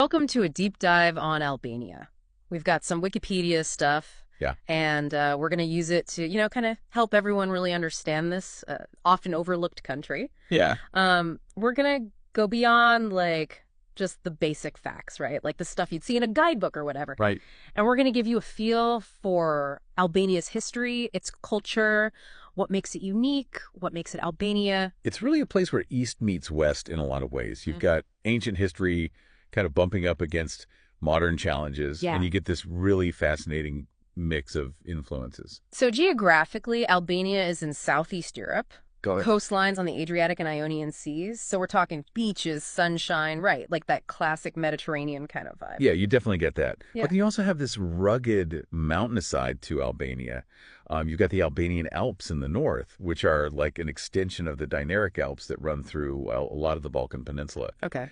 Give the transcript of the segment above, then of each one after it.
Welcome to a deep dive on Albania. We've got some Wikipedia stuff, Yeah. and we're going to use it to, kind of help everyone really understand this often overlooked country. Yeah. We're going to go beyond, just the basic facts, right? Like the stuff you'd see in a guidebook or whatever. Right. And we're going to give you a feel for Albania's history, its culture, what makes it unique, what makes it Albania. It's really a place where East meets West in a lot of ways. You've got ancient history kind of bumping up against modern challenges, Yeah. and you get this really fascinating mix of influences. So geographically, Albania is in Southeast Europe. Go ahead. Coastlines on the Adriatic and Ionian Seas. So we're talking beaches, sunshine, right? Like that classic Mediterranean kind of vibe. Yeah, you definitely get that. Yeah. But then you also have this rugged mountainous side to Albania. You've got the Albanian Alps in the north, which are like an extension of the Dinaric Alps that run through a lot of the Balkan Peninsula. Okay.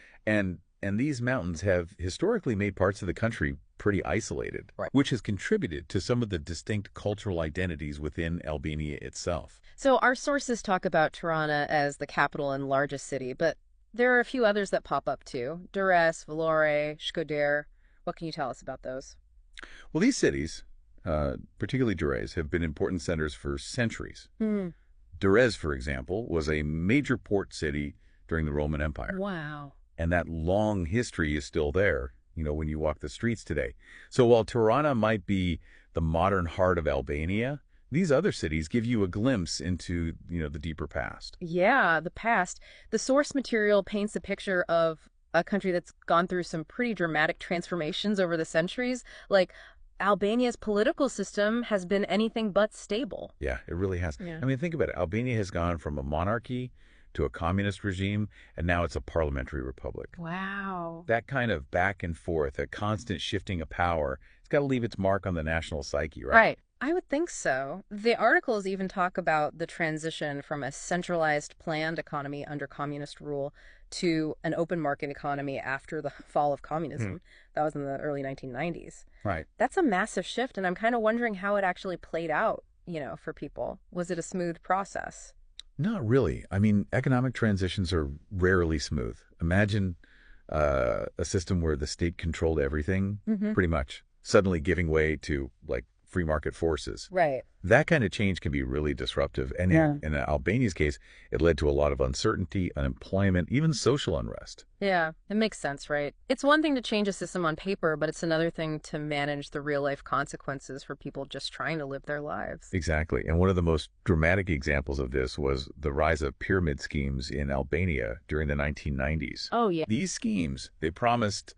And these mountains have historically made parts of the country pretty isolated, Right. which has contributed to some of the distinct cultural identities within Albania itself. So our sources talk about Tirana as the capital and largest city, but there are a few others that pop up too. Durrës, Vlorë, Shkodër. What can you tell us about those? Well, these cities, particularly Durrës, have been important centers for centuries. Durrës, for example, was a major port city during the Roman Empire. Wow. And that long history is still there, when you walk the streets today. So while Tirana might be the modern heart of Albania, these other cities give you a glimpse into, the deeper past. Yeah, the past. The source material paints a picture of a country that's gone through some pretty dramatic transformations over the centuries. Like, Albania's political system has been anything but stable. Yeah, it really has. Yeah. I mean, think about it. Albania has gone from a monarchy to a communist regime, and now it's a parliamentary republic. Wow. That kind of back and forth, a constant shifting of power, it's got to leave its mark on the national psyche, right? Right. I would think so. The articles even talk about the transition from a centralized planned economy under communist rule to an open market economy after the fall of communism. That was in the early 1990s. Right. That's a massive shift, and I'm kind of wondering how it actually played out, for people. Was it a smooth process? Not really. I mean, economic transitions are rarely smooth. Imagine a system where the state controlled everything, pretty much, suddenly giving way to, free market forces. Right. That kind of change can be really disruptive. And in Albania's case, it led to a lot of uncertainty, unemployment, even social unrest. Yeah, it makes sense, right? It's one thing to change a system on paper, but it's another thing to manage the real-life consequences for people just trying to live their lives. Exactly. And one of the most dramatic examples of this was the rise of pyramid schemes in Albania during the 1990s. Oh, yeah. These schemes, they promised